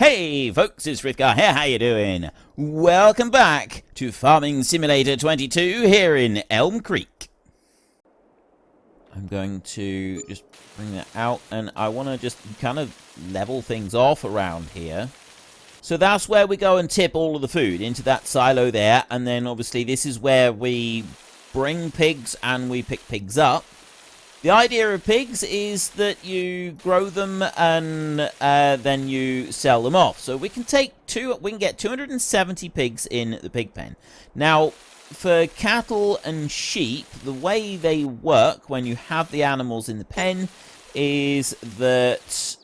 Hey folks, it's Frithgar here, how you doing? Welcome back to Farming Simulator 22 here in Elm Creek. I'm going to just bring that out, and I want to just kind of level things off around here. So that's where we go and tip all of the food into that silo there, and then obviously this is where we bring pigs and we pick pigs up. The idea of pigs is that you grow them and then you sell them off. So we can get 270 pigs in the pig pen. Now, for cattle and sheep, the way they work when you have the animals in the pen is that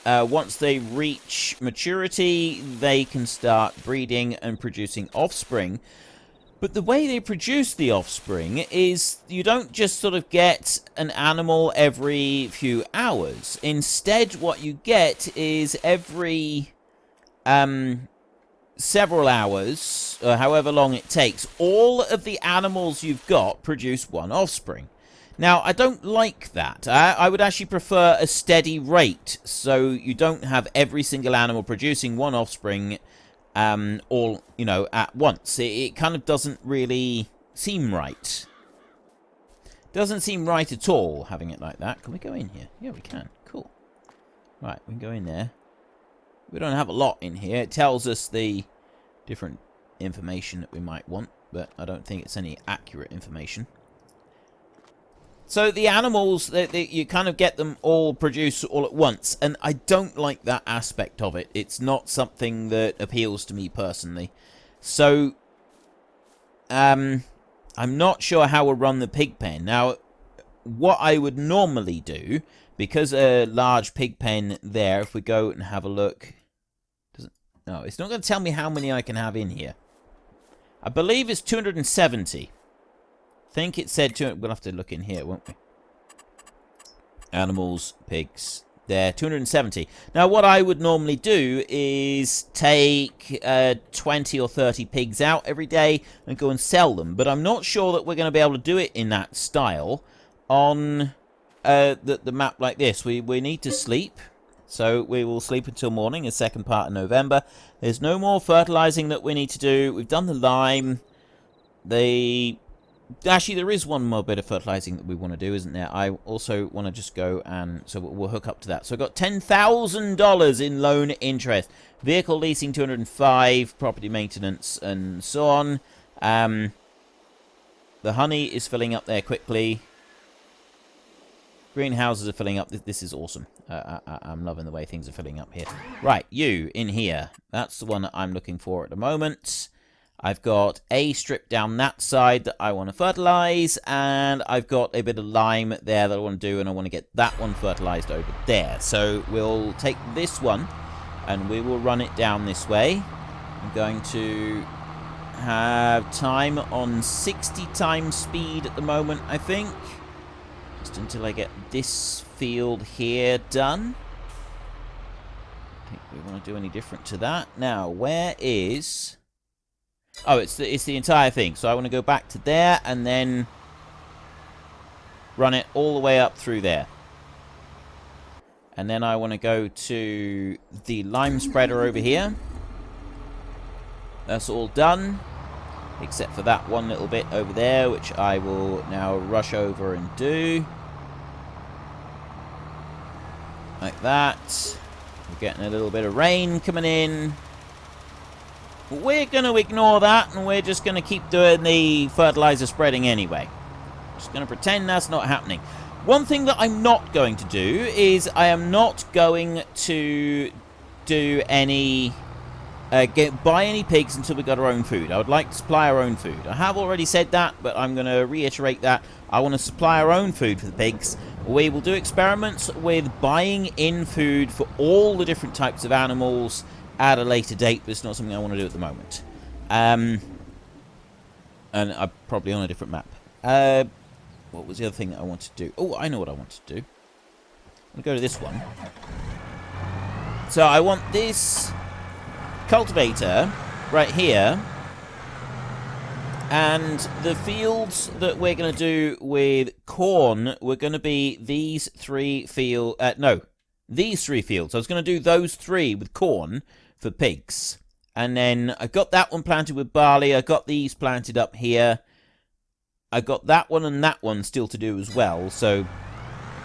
once they reach maturity, they can start breeding and producing offspring. But the way they produce the offspring is you don't just sort of get an animal every few hours. Instead, what you get is every several hours, or however long it takes, all of the animals you've got produce one offspring. Now, I don't like that. I would actually prefer a steady rate, so you don't have every single animal producing one offspring all, you know, at once. It kind of doesn't really seem right. Doesn't seem right at all, having it like that. Can we go in here? Yeah, we can. Cool. Right, we can go in there. We don't have a lot in here. It tells us the different information that we might want, but I don't think it's any accurate information. So the animals, you kind of get them all produced all at once, and I don't like that aspect of it. It's not something that appeals to me personally. So, I'm not sure how we'll run the pig pen. Now, what I would normally do, because a large pig pen there, if we go and have a look... No, it's not going to tell me how many I can have in here. I believe it's 270. I think it said we'll have to look in here, won't we? Animals, pigs. There, 270. Now, what I would normally do is take 20 or 30 pigs out every day and go and sell them. But I'm not sure that we're going to be able to do it in that style on the map like this. We need to sleep. So we will sleep until morning, the second part of November. There's no more fertilizing that we need to do. We've done the lime. Actually, there is one more bit of fertilizing that we want to do, isn't there? I also want to just go and... So we'll hook up to that. So I've got $10,000 in loan interest. Vehicle leasing, 205. Property maintenance, and so on. The honey is filling up there quickly. Greenhouses are filling up. This is awesome. I'm loving the way things are filling up here. Right, you, in here. That's the one that I'm looking for at the moment. I've got a strip down that side that I want to fertilize, and I've got a bit of lime there that I want to do, and I want to get that one fertilized over there. So we'll take this one, and we will run it down this way. I'm going to have time on 60 times speed at the moment, I think. Just until I get this field here done. I don't think we want to do any different to that. Now, where is... Oh, it's the entire thing. So I want to go back to there and then run it all the way up through there. And then I want to go to the lime spreader over here. That's all done. Except for that one little bit over there, which I will now rush over and do. Like that. We're getting a little bit of rain coming in. We're going to ignore that, and we're just going to keep doing the fertilizer spreading anyway. Just going to pretend that's not happening. One thing that I'm not going to do is I am not going to do any... buy any pigs until we got our own food. I would like to supply our own food. I have already said that, but I'm going to reiterate that. I want to supply our own food for the pigs. We will do experiments with buying in food for all the different types of animals at a later date, but it's not something I want to do at the moment. And I'm probably on a different map. What was the other thing that I wanted to do? Oh, I know what I want to do. I'm going to go to this one. So I want this cultivator right here, and the fields that we're going to do with corn, we're going to be these three field... no, these 3 fields. I was going to do those 3 with corn for pigs. And then I got that one planted with barley. I got these planted up here. I got that one and that one still to do as well. So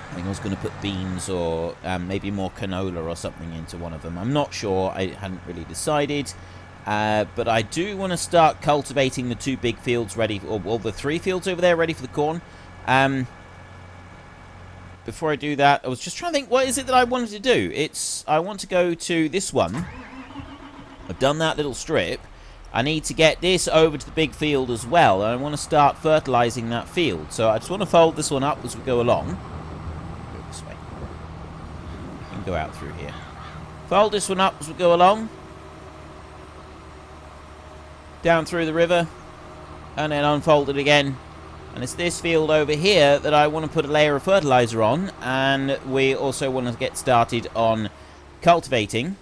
I think I was going to put beans or maybe more canola or something into one of them. I'm not sure. I hadn't really decided. But I do want to start cultivating the 2 big fields ready, or the 3 fields over there ready for the corn. Before I do that, I was just trying to think, what is it that I wanted to do? I want to go to this one. I've done that little strip. I need to get this over to the big field as well. And I want to start fertilizing that field. So I just want to fold this one up as we go along. Go this way. We can go out through here. Fold this one up as we go along. Down through the river. And then unfold it again. And it's this field over here that I want to put a layer of fertilizer on. And we also want to get started on cultivating.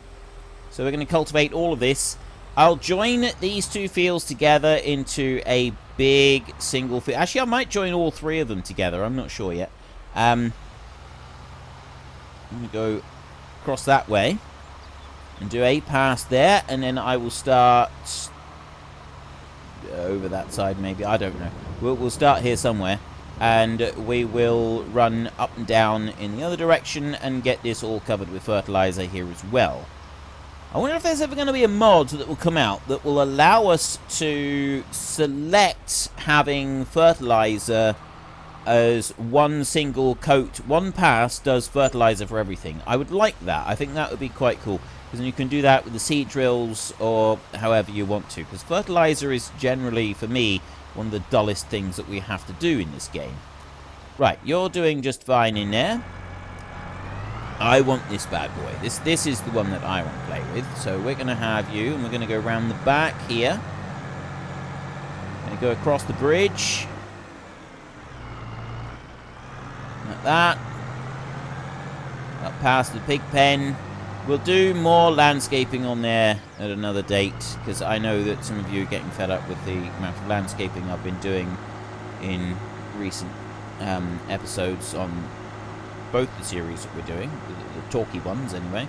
So we're going to cultivate all of this. I'll join these 2 fields together into a big single field. Actually, I might join all 3 of them together. I'm not sure yet. I'm going to go across that way and do a pass there. And then I will start over that side maybe. I don't know. We'll start here somewhere. And we will run up and down in the other direction and get this all covered with fertilizer here as well. I wonder if there's ever going to be a mod that will come out that will allow us to select having fertilizer as one single coat. One pass does fertilizer for everything. I would like that. I think that would be quite cool. Because then you can do that with the seed drills or however you want to. Because fertilizer is generally, for me, one of the dullest things that we have to do in this game. Right, you're doing just fine in there. I want this bad boy. This is the one that I want to play with. So we're going to have you, and we're going to go around the back here. Going to go across the bridge. Like that. Up past the pig pen. We'll do more landscaping on there at another date, because I know that some of you are getting fed up with the amount of landscaping I've been doing in recent episodes on both the series that we're doing, the talky ones anyway.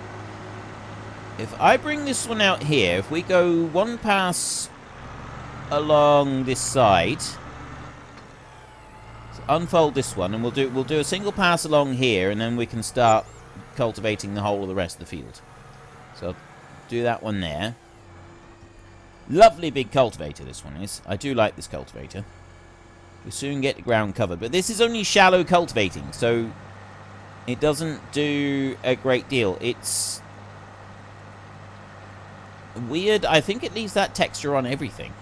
If I bring this one out here, if we go 1 pass along this side, so unfold this one, and we'll do a single pass along here, and then we can start cultivating the whole of the rest of the field. So I'll do that one there. Lovely big cultivator this one is. I do like this cultivator. We soon get the ground covered, but this is only shallow cultivating, so it doesn't do a great deal. It's weird. I think it leaves that texture on everything.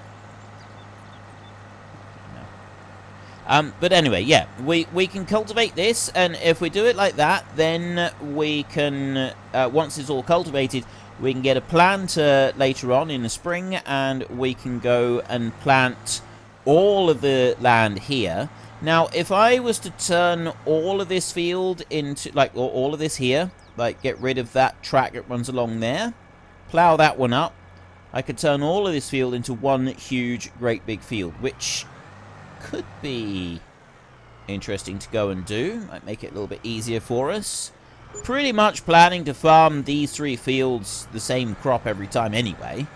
No. But anyway, yeah, we can cultivate this, and if we do it like that, then we can, once it's all cultivated, we can get a planter later on in the spring, and we can go and plant all of the land here. Now, if I was to turn all of this field into, like, or all of this here, like, get rid of that track that runs along there, plow that one up, I could turn all of this field into one huge, great big field, which could be interesting to go and do. Might make it a little bit easier for us. Pretty much planning to farm these 3 fields the same crop every time anyway.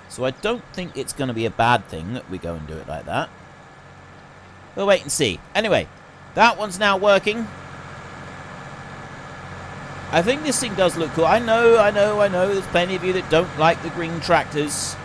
So I don't think it's going to be a bad thing that we go and do it like that. We'll wait and see. Anyway, that one's now working. I think this thing does look cool. I know. There's plenty of you that don't like the green tractors.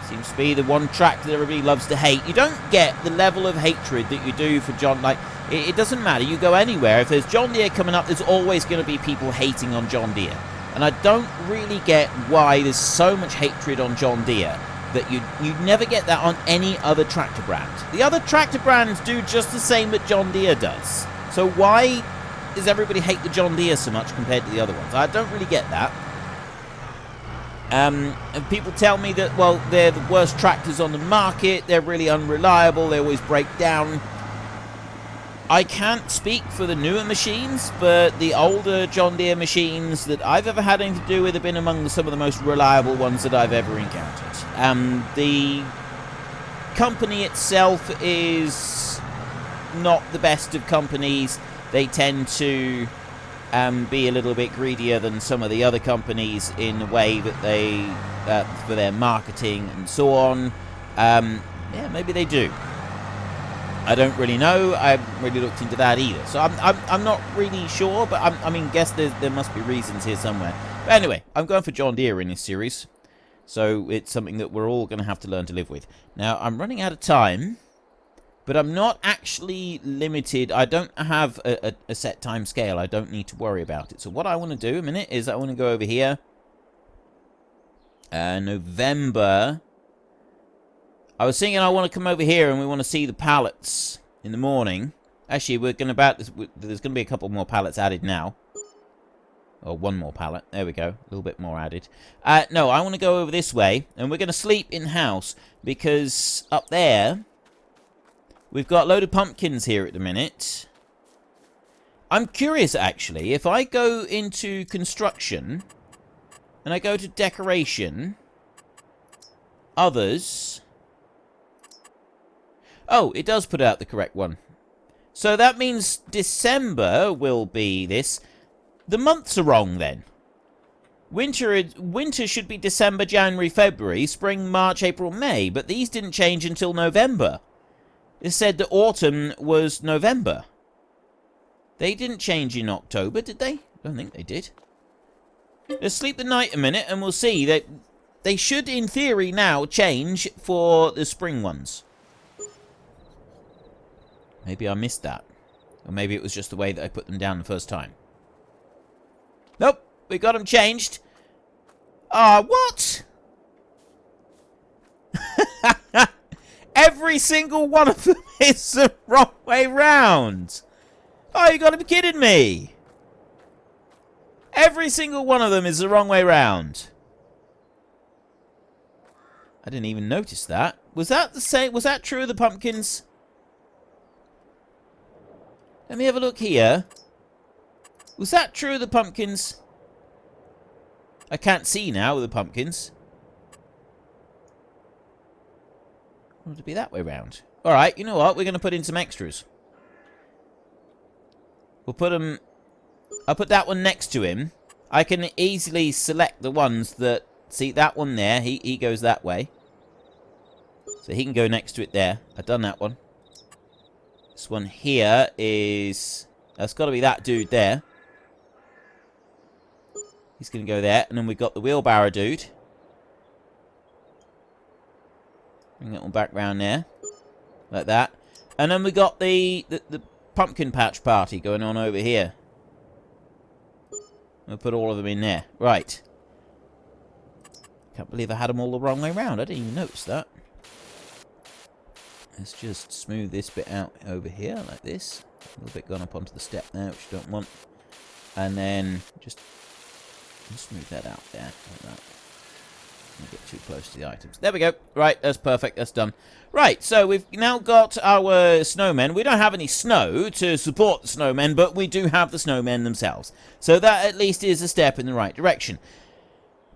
Seems to be the one tractor that everybody loves to hate. You don't get the level of hatred that you do for John. Like, it doesn't matter. You go anywhere. If there's John Deere coming up, there's always going to be people hating on John Deere. And I don't really get why there's so much hatred on John Deere. That you never get that on any other tractor brand. The other tractor brands do just the same that John Deere does. So why does everybody hate the John Deere so much compared to the other ones? I don't really get that. And people tell me that, well, they're the worst tractors on the market. They're really unreliable. They always break down. I can't speak for the newer machines, but the older John Deere machines that I've ever had anything to do with have been among some of the most reliable ones that I've ever encountered. The company itself is not the best of companies. They tend to and be a little bit greedier than some of the other companies in the way that they, for their marketing and so on. Yeah, maybe they do. I don't really know. I haven't really looked into that either. So I'm not really sure, but I mean, guess there must be reasons here somewhere. But anyway, I'm going for John Deere in this series. So it's something that we're all going to have to learn to live with. Now, I'm running out of time, but I'm not actually limited. I don't have a set time scale. I don't need to worry about it. So what I want to do a minute is I want to go over here. November. I was thinking I want to come over here and we want to see the pallets in the morning. Actually, there's going to be a couple more pallets added now. Or one more pallet. There we go. A little bit more added. No, I want to go over this way. And we're going to sleep in-house. Because up there, we've got a load of pumpkins here at the minute. I'm curious, actually. If I go into construction, and I go to decoration, others. Oh, it does put out the correct one. So that means December will be this. The months are wrong then. Winter should be December, January, February, spring, March, April, May, but these didn't change until November. It said that autumn was November. They didn't change in October, did they? I don't think they did. Let's sleep the night a minute and we'll see that they should, in theory, now change for the spring ones. Maybe I missed that. Or maybe it was just the way that I put them down the first time. Nope, we got them changed. Ah, what? Every single one of them is the wrong way round. Oh, you gotta be kidding me. Every single one of them is the wrong way round. I didn't even notice that. Was that the same? Was that true of the pumpkins? Let me have a look here. Was that true of the pumpkins? I can't see now with the pumpkins. I want it to be that way round. Alright, you know what? We're going to put in some extras. We'll put them... I'll put that one next to him. I can easily select the ones that... See, that one there, he goes that way. So he can go next to it there. I've done that one. This one here is... That's got to be that dude there. He's going to go there. And then we've got the wheelbarrow dude. Bring that one back round there. Like that. And then we got the pumpkin patch party going on over here. We'll put all of them in there. Right. Can't believe I had them all the wrong way round. I didn't even notice that. Let's just smooth this bit out over here, like this. A little bit gone up onto the step there, which you don't want. And then just smooth that out there, like that. Don't get too close to the items. There we go. Right, that's perfect. That's done. Right, so we've now got our snowmen. We don't have any snow to support the snowmen, but we do have the snowmen themselves. So that at least is a step in the right direction.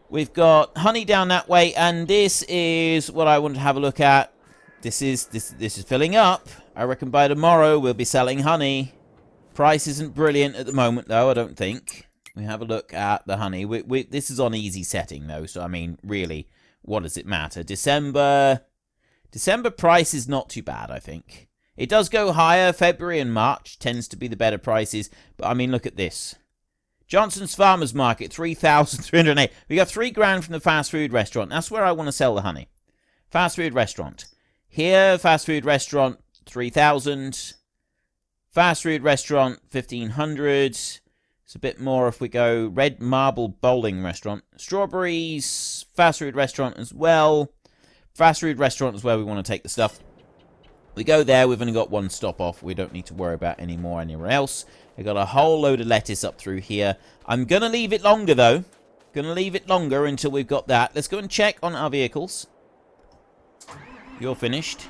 We've got honey down that way, and this is what I want to have a look at. This is filling up. I reckon by tomorrow we'll be selling honey. Price isn't brilliant at the moment, though, I don't think. We have a look at the honey. This is on easy setting, though, so, I mean, really, what does it matter? December price is not too bad, I think. It does go higher. February and March tends to be the better prices, but, I mean, look at this. Johnson's Farmers Market, 3,308. We got $3,000 from the fast food restaurant. That's where I want to sell the honey. Fast food restaurant. Here, fast food restaurant, 3,000. Fast food restaurant, 1,500. It's a bit more if we go Red Marble Bowling Restaurant. Strawberries, fast food restaurant as well. Fast food restaurant is where we want to take the stuff. We go there, we've only got one stop off. We don't need to worry about any more anywhere else. We've got a whole load of lettuce up through here. I'm going to leave it longer, though. Going to leave it longer until we've got that. Let's go and check on our vehicles. You're finished.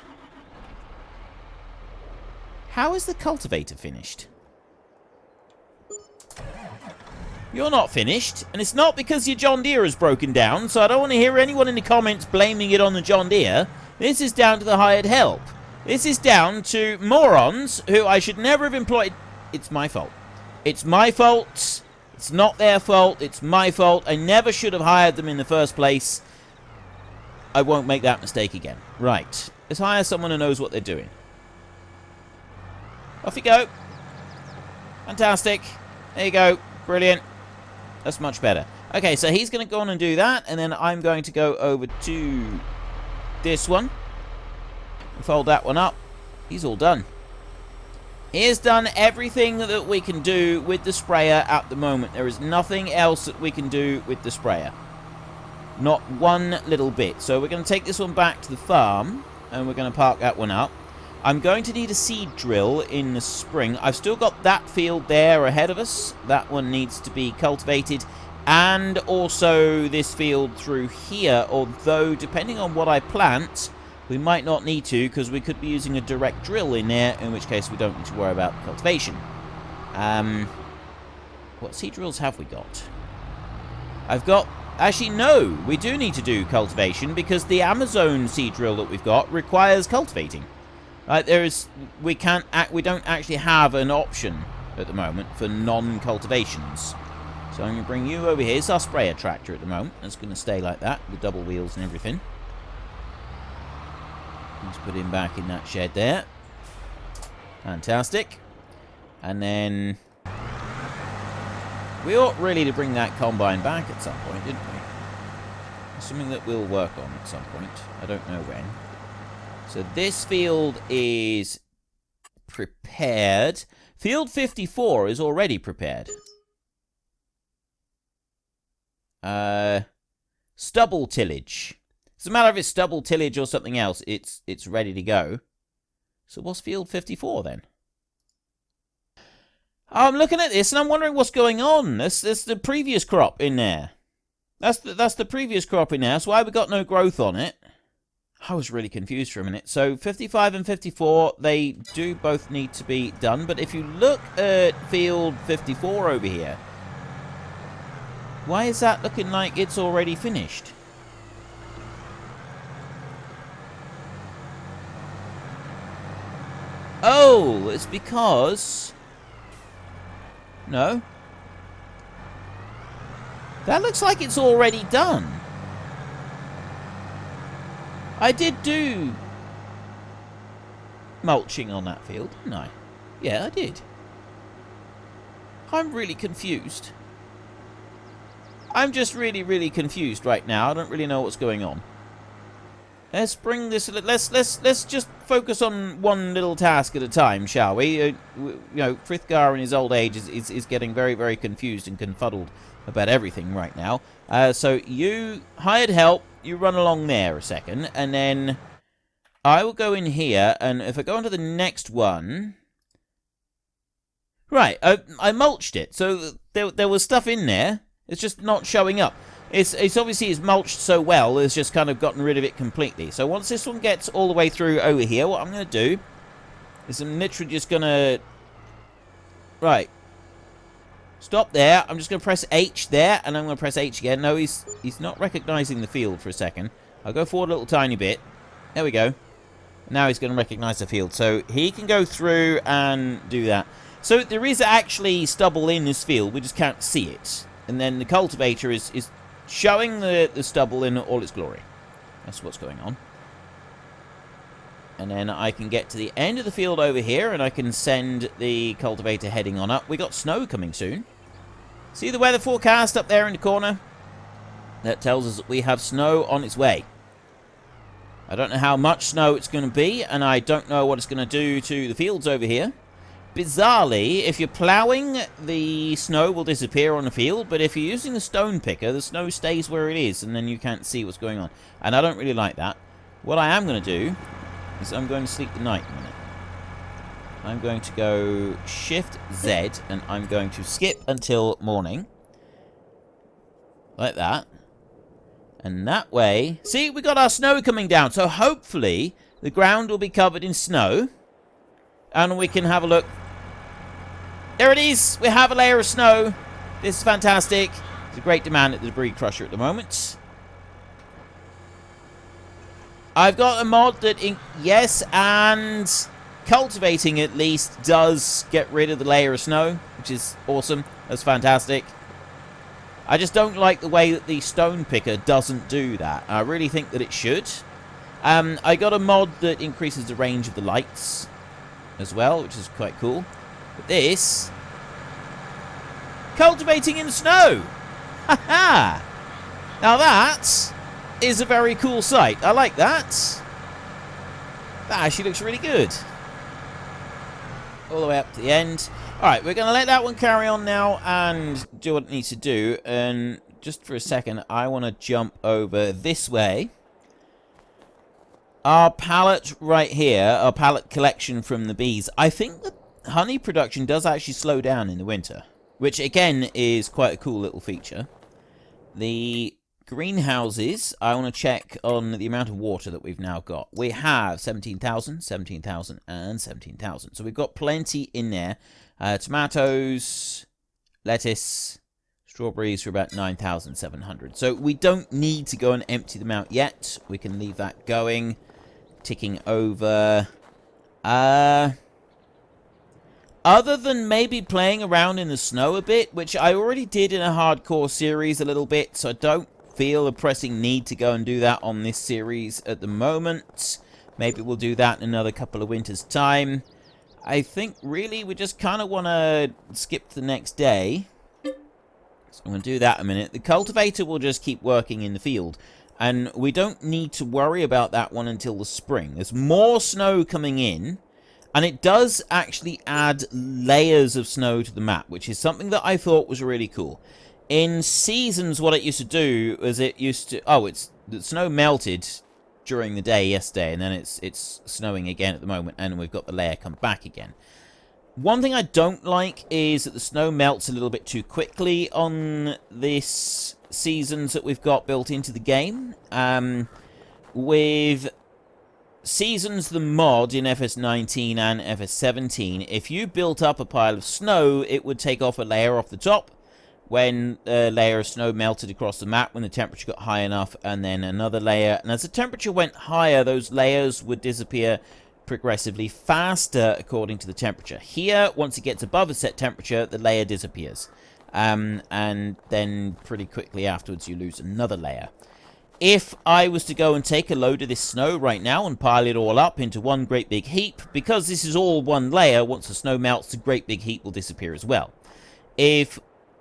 How is the cultivator finished? You're not finished, and it's not because your John Deere is broken down, so I don't want to hear anyone in the comments blaming it on the John Deere. This is down to the hired help. This is down to morons who I should never have employed. It's my fault. It's my fault. It's not their fault. It's my fault. I never should have hired them in the first place. I won't make that mistake again. Right. Let's hire someone who knows what they're doing. Off you go. Fantastic. There you go. Brilliant. That's much better. Okay, so he's going to go on and do that, and then I'm going to go over to this one. Fold that one up. He's all done. He has done everything that we can do with the sprayer at the moment. There is nothing else that we can do with the sprayer. Not one little bit. So we're going to take this one back to the farm, and we're going to park that one up. I'm going to need a seed drill in the spring. I've still got that field there ahead of us. That one needs to be cultivated. And also this field through here. Although, depending on what I plant, we might not need to, because we could be using a direct drill in there, in which case we don't need to worry about cultivation. What seed drills have we got? I've got... Actually, no, we do need to do cultivation, because the Amazon seed drill that we've got requires cultivating. We don't actually have an option at the moment for non-cultivations. So I'm going to bring you over here. It's our sprayer tractor at the moment. It's going to stay like that, with double wheels and everything. Let's put him back in that shed there. Fantastic. And then... we ought really to bring that combine back at some point, didn't we? It's something that we'll work on at some point. I don't know when. So this field is prepared. Field 54 is already prepared. Stubble tillage. Doesn't matter if it's stubble tillage or something else. It's ready to go. So what's field 54 then? I'm looking at this and I'm wondering what's going on. That's the previous crop in there. That's the previous crop in there. That's why we got no growth on it. I was really confused for a minute. So 55 and 54, they do both need to be done. But if you look at field 54 over here, why is that looking like it's already finished? Oh, it's because... no. That looks like it's already done. I did do mulching on that field, didn't I? Yeah, I did. I'm really confused. I'm just really, really confused right now. I don't really know what's going on. Let's bring this... Let's just focus on one little task at a time, shall we? You know, Frithgar in his old age is getting very, very confused and confuddled about everything right now. So you hired help. You run along there a second, and then I will go in here, and if I go on to the next one... right, I mulched it, so there was stuff in there. It's just not showing up. It's obviously it's mulched so well, it's just kind of gotten rid of it completely. So once this one gets all the way through over here, what I'm going to do is I'm literally just going to... right. Stop there. I'm just going to press H there, and I'm going to press H again. No, he's not recognizing the field for a second. I'll go forward a little tiny bit. There we go. Now he's going to recognize the field. So he can go through and do that. So there is actually stubble in this field. We just can't see it. And then the cultivator is showing the stubble in all its glory. That's what's going on. And then I can get to the end of the field over here, and I can send the cultivator heading on up. We got snow coming soon. See the weather forecast up there in the corner? That tells us that we have snow on its way. I don't know how much snow it's going to be, and I don't know what it's going to do to the fields over here. Bizarrely, if you're ploughing, the snow will disappear on the field, but if you're using the stone picker, the snow stays where it is, and then you can't see what's going on. And I don't really like that. What I am going to do is I'm going to sleep the night a minute. I'm going to go Shift Z, and I'm going to skip until morning. Like that. And that way... see, we got our snow coming down, so hopefully the ground will be covered in snow. And we can have a look. There it is! We have a layer of snow. This is fantastic. There's a great demand at the debris crusher at the moment. I've got a mod that... yes, and... cultivating at least does get rid of the layer of snow, which is awesome. That's fantastic. I just don't like the way that the stone picker doesn't do that. I really think that it should. I got a mod that increases the range of the lights as well, which is quite cool. But this... cultivating in snow! Ha-ha! Now that is a very cool sight. I like that. That actually looks really good. All the way up to the end. Alright, we're going to let that one carry on now and do what it needs to do. And just for a second, I want to jump over this way. Our pallet right here, our pallet collection from the bees. I think the honey production does actually slow down in the winter, which again is quite a cool little feature. The greenhouses, I want to check on the amount of water that we've now got. We have 17,000, 17,000, and 17,000. So we've got plenty in there. Tomatoes, lettuce, strawberries for about 9,700. So we don't need to go and empty them out yet. We can leave that going. Ticking over. Other than maybe playing around in the snow a bit, which I already did in a hardcore series a little bit, so I don't feel a pressing need to go and do that on this series at the moment. Maybe we'll do that in another couple of winters' time. I think, really, we just kind of want to skip to the next day. So I'm going to do that in a minute. The cultivator will just keep working in the field. And we don't need to worry about that one until the spring. There's more snow coming in. And it does actually add layers of snow to the map, which is something that I thought was really cool. In Seasons, what it used to do was it used to... oh, the snow melted during the day yesterday, and then it's snowing again at the moment, and we've got the layer come back again. One thing I don't like is that the snow melts a little bit too quickly on this Seasons that we've got built into the game. With Seasons, the mod in FS19 and FS17, if you built up a pile of snow, it would take off a layer off the top when a layer of snow melted across the map when the temperature got high enough, and then another layer. And as the temperature went higher, those layers would disappear progressively faster according to the temperature. Here, once it gets above a set temperature, the layer disappears. And then pretty quickly afterwards, you lose another layer. If I was to go and take a load of this snow right now and pile it all up into one great big heap, because this is all one layer, once the snow melts, the great big heap will disappear as well. If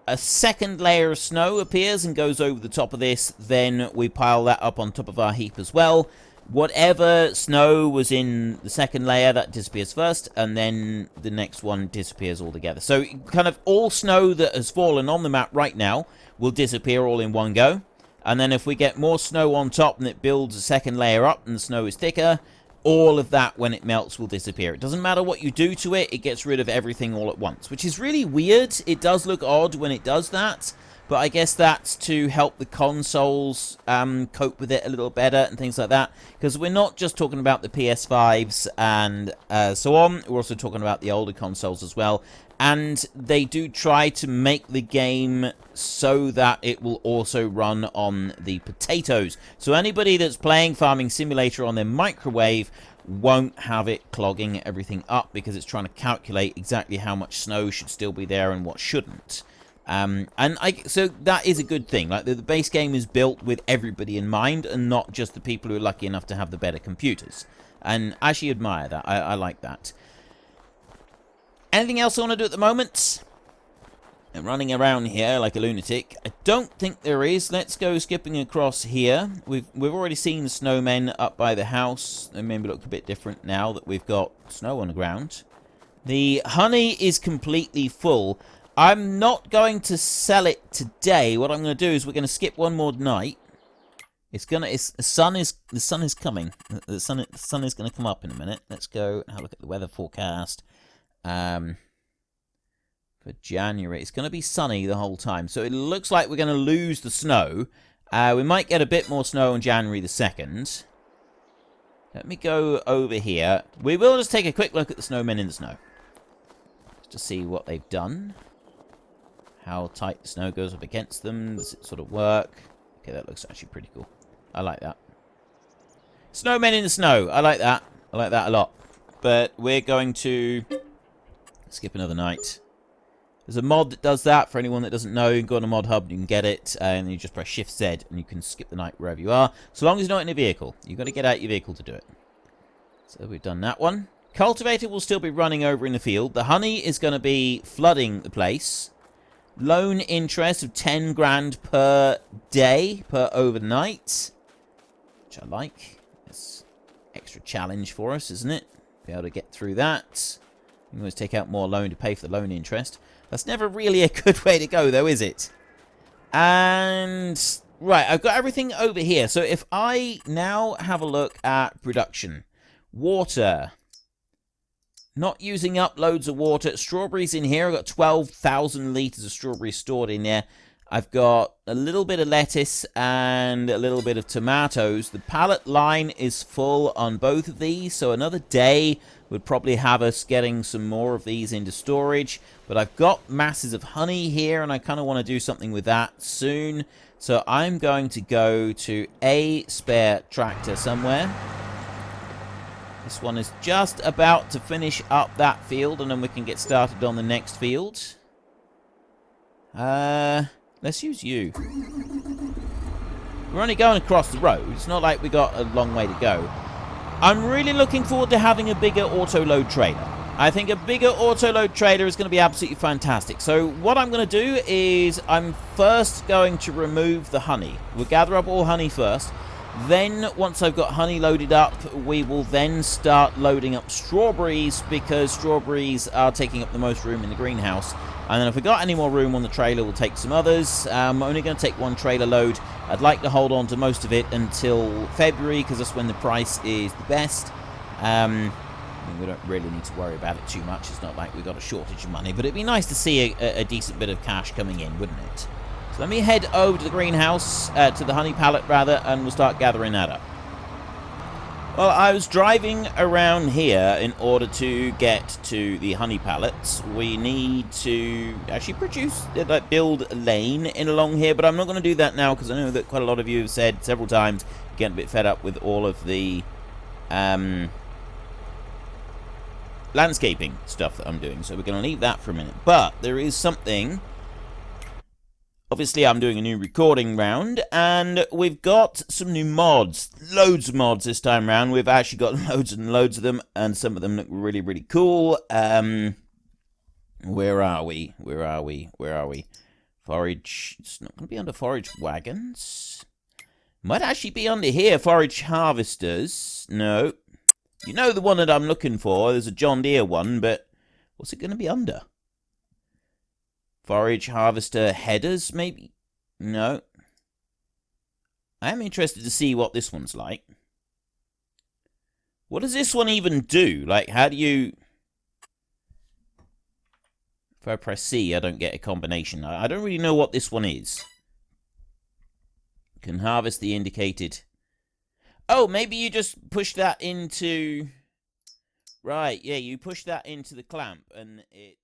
a second layer of snow appears and goes over the top of this, then we pile that up on top of our heap as well. Whatever snow was in the second layer, that disappears first, and then the next one disappears altogether. So kind of all snow that has fallen on the map right now will disappear all in one go. And then if we get more snow on top and it builds a second layer up and the snow is thicker, all of that, when it melts, will disappear. It doesn't matter what you do to it, it gets rid of everything all at once, which is really weird. It does look odd when it does that, but I guess that's to help the consoles cope with it a little better and things like that, because we're not just talking about the PS5s and so on, we're also talking about the older consoles as well. And they do try to make the game so that it will also run on the potatoes. So anybody that's playing Farming Simulator on their microwave won't have it clogging everything up, because it's trying to calculate exactly how much snow should still be there and what shouldn't. So that is a good thing. Like the base game is built with everybody in mind, and not just the people who are lucky enough to have the better computers. And I actually admire that. I like that. Anything else I want to do at the moment? I'm running around here like a lunatic. I don't think there is. Let's go skipping across here. We've already seen the snowmen up by the house. They maybe look a bit different now that we've got snow on the ground. The honey is completely full. I'm not going to sell it today. What I'm going to do is we're going to skip one more night. The sun is coming. The sun is going to come up in a minute. Let's go and have a look at the weather forecast. For January, it's going to be sunny the whole time, so it looks like we're going to lose the snow. We might get a bit more snow on January the 2nd. Let me go over here. We will just take a quick look at the snowmen in the snow, just to see what they've done, how tight the snow goes up against them. Does it sort of work? Okay, that looks actually pretty cool. I like that. Snowmen in the snow. I like that. I like that a lot. but we're going to skip another night. There's a mod that does that. For anyone that doesn't know, you can go on a mod hub, you can get it, and you just press Shift Z, and you can skip the night wherever you are, so long as you're not in a vehicle. You've got to get out your vehicle to do it. So we've done that one. Cultivator will still be running over in the field. The honey is going to be flooding the place. Loan interest of 10 grand per day, per overnight, which I like. It's extra challenge for us, isn't it? Be able to get through that. You can always take out more loan to pay for the loan interest. That's never really a good way to go, though, is it? And right, I've got everything over here. So if I now have a look at production, water, not using up loads of water. Strawberries in here. I've got 12,000 litres of strawberries stored in there. I've got a little bit of lettuce and a little bit of tomatoes. The pallet line is full on both of these, so another day would probably have us getting some more of these into storage. But I've got masses of honey here, and I kind of want to do something with that soon. So I'm going to go to a spare tractor somewhere. This one is just about to finish up that field, and then we can get started on the next field. Let's use you. We're only going across the road. It's not like we got a long way to go. I'm really looking forward to having a bigger auto-load trailer. I think a bigger auto-load trailer is going to be absolutely fantastic. So what I'm going to do is I'm first going to remove the honey. We'll gather up all honey first. Then, once I've got honey loaded up, we will then start loading up strawberries, because strawberries are taking up the most room in the greenhouse. And then if we've got any more room on the trailer, we'll take some others. I'm only going to take one trailer load. I'd like to hold on to most of it until February, because that's when the price is the best. I mean, we don't really need to worry about it too much. It's not like we've got a shortage of money, but it'd be nice to see a decent bit of cash coming in, wouldn't it? So let me head over to the greenhouse, to the honey pallet rather, and we'll start gathering that up. Well, I was driving around here in order to get to the honey pallets. We need to actually build a lane in along here, but I'm not going to do that now, because I know that quite a lot of you have said several times, getting a bit fed up with all of the landscaping stuff that I'm doing. So we're going to leave that for a minute. But there is something. Obviously, I'm doing a new recording round, and we've got some new mods. Loads of mods this time around. We've actually got loads and loads of them, and some of them look really, really cool. Where are we? Where are we? Where are we? Forage. It's not going to be under forage wagons. Might actually be under here. Forage harvesters. No. You know the one that I'm looking for. There's a John Deere one, but what's it going to be under? Forage harvester headers, maybe? No. I am interested to see what this one's like. What does this one even do? Like, how do you... If I press C, I don't get a combination. I don't really know what this one is. Can harvest the indicated... Oh, maybe you just push that into... Right, yeah, you push that into the clamp, and it...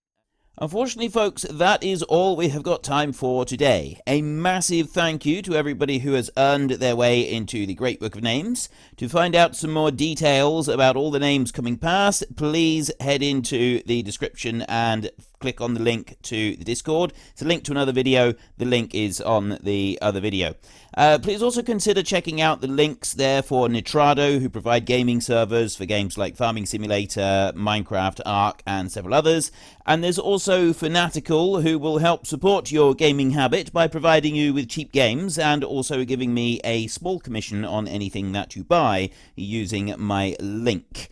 Unfortunately, folks, that is all we have got time for today. A massive thank you to everybody who has earned their way into the Great Book of Names. To find out some more details about all the names coming past, please head into the description and click on the link to the Discord. It's a link to another video. The link is on the other video. Please also consider checking out the links there for Nitrado, who provide gaming servers for games like Farming Simulator, Minecraft, Ark, and several others. And there's also Fanatical, who will help support your gaming habit by providing you with cheap games and also giving me a small commission on anything that you buy using my link.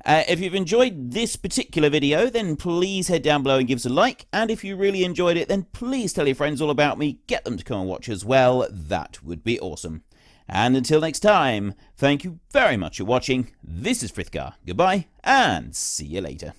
If you've enjoyed this particular video, then please head down below and give us a like. And if you really enjoyed it, then please tell your friends all about me. Get them to come and watch as well. That would be awesome. And until next time, thank you very much for watching. This is Frithgar. Goodbye, and see you later.